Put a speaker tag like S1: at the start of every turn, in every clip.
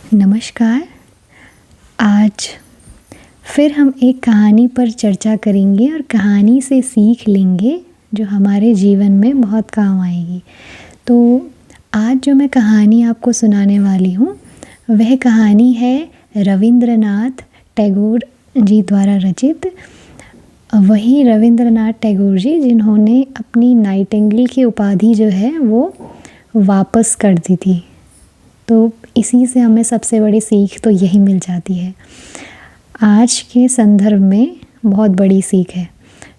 S1: नमस्कार। आज फिर हम एक कहानी पर चर्चा करेंगे और कहानी से सीख लेंगे जो हमारे जीवन में बहुत काम आएगी। तो आज जो मैं कहानी आपको सुनाने वाली हूँ वह कहानी है रविंद्रनाथ टैगोर जी द्वारा रचित। वही रविंद्रनाथ टैगोर जी जिन्होंने अपनी नाइटिंगेल की उपाधि जो है वो वापस कर दी थी। तो इसी से हमें सबसे बड़ी सीख तो यही मिल जाती है। आज के संदर्भ में बहुत बड़ी सीख है।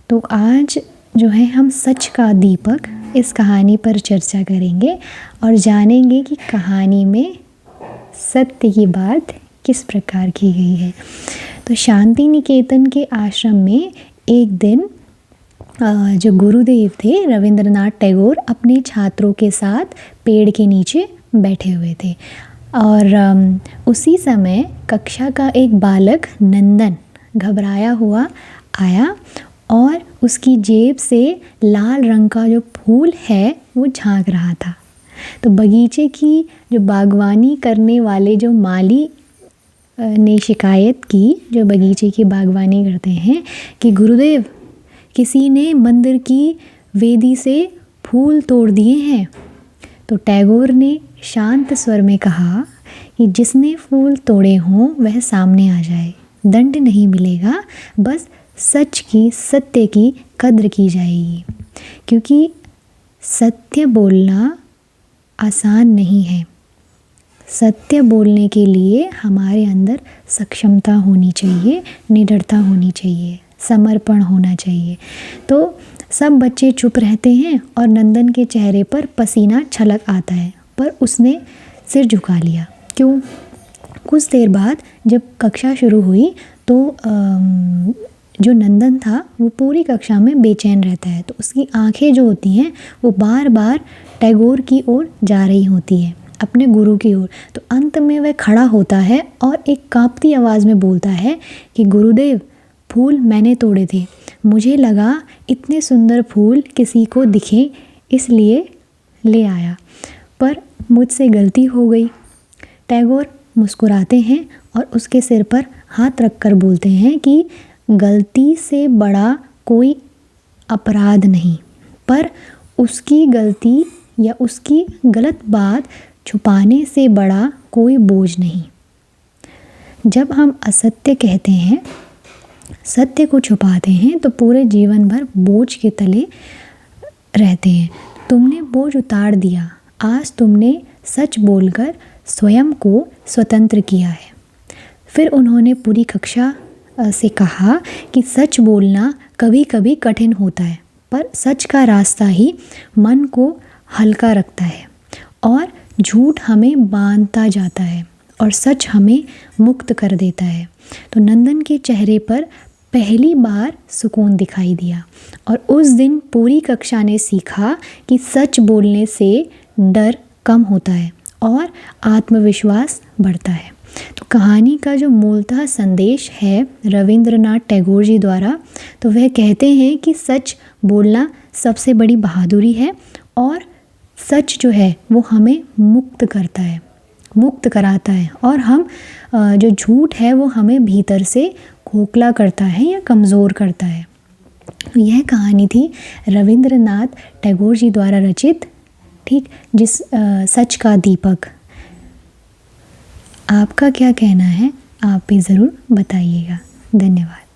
S1: तो आज जो है हम सच का दीपक इस कहानी पर चर्चा करेंगे और जानेंगे कि कहानी में सत्य की बात किस प्रकार की गई है। तो शांति निकेतन के आश्रम में एक दिन जो गुरुदेव थे रविंद्रनाथ टैगोर अपने छात्रों के साथ पेड़ के नीचे बैठे हुए थे और उसी समय कक्षा का एक बालक नंदन घबराया हुआ आया और उसकी जेब से लाल रंग का जो फूल है वो झांक रहा था। तो बगीचे की जो बागवानी करने वाले जो माली ने शिकायत की, जो बगीचे की बागवानी करते हैं, कि गुरुदेव किसी ने मंदिर की वेदी से फूल तोड़ दिए हैं। तो टैगोर ने शांत स्वर में कहा कि जिसने फूल तोड़े हों वह सामने आ जाए, दंड नहीं मिलेगा, बस सच की सत्य की कद्र की जाएगी। क्योंकि सत्य बोलना आसान नहीं है। सत्य बोलने के लिए हमारे अंदर सक्षमता होनी चाहिए, निडरता होनी चाहिए, समर्पण होना चाहिए। तो सब बच्चे चुप रहते हैं और नंदन के चेहरे पर पसीना छलक आता है, पर उसने सिर झुका लिया। क्यों? कुछ देर बाद जब कक्षा शुरू हुई तो जो नंदन था वो पूरी कक्षा में बेचैन रहता है। तो उसकी आंखें जो होती हैं वो बार बार टैगोर की ओर जा रही होती हैं, अपने गुरु की ओर। तो अंत में वह खड़ा होता है और एक कांपती आवाज़ में बोलता है कि गुरुदेव, फूल मैंने तोड़े थे। मुझे लगा इतने सुंदर फूल किसी को दिखे इसलिए ले आया, पर मुझसे गलती हो गई। टैगोर मुस्कुराते हैं और उसके सिर पर हाथ रखकर बोलते हैं कि गलती से बड़ा कोई अपराध नहीं, पर उसकी गलती या उसकी गलत बात छुपाने से बड़ा कोई बोझ नहीं। जब हम असत्य कहते हैं, सत्य को छुपाते हैं, तो पूरे जीवन भर बोझ के तले रहते हैं। तुमने बोझ उतार दिया, आज तुमने सच बोलकर स्वयं को स्वतंत्र किया है। फिर उन्होंने पूरी कक्षा से कहा कि सच बोलना कभी कभी कठिन होता है, पर सच का रास्ता ही मन को हल्का रखता है और झूठ हमें बांधता जाता है और सच हमें मुक्त कर देता है। तो नंदन के चेहरे पर पहली बार सुकून दिखाई दिया और उस दिन पूरी कक्षा ने सीखा कि सच बोलने से डर कम होता है और आत्मविश्वास बढ़ता है। तो कहानी का जो मूलतः संदेश है रविंद्रनाथ टैगोर जी द्वारा, तो वह कहते हैं कि सच बोलना सबसे बड़ी बहादुरी है और सच जो है वो हमें मुक्त करता है, मुक्त कराता है, और हम जो झूठ है वो हमें भीतर से खोखला करता है या कमज़ोर करता है। तो यह कहानी थी रविंद्रनाथ टैगोर जी द्वारा रचित, ठीक, जिस सच का दीपक। आपका क्या कहना है आप भी ज़रूर बताइएगा। धन्यवाद।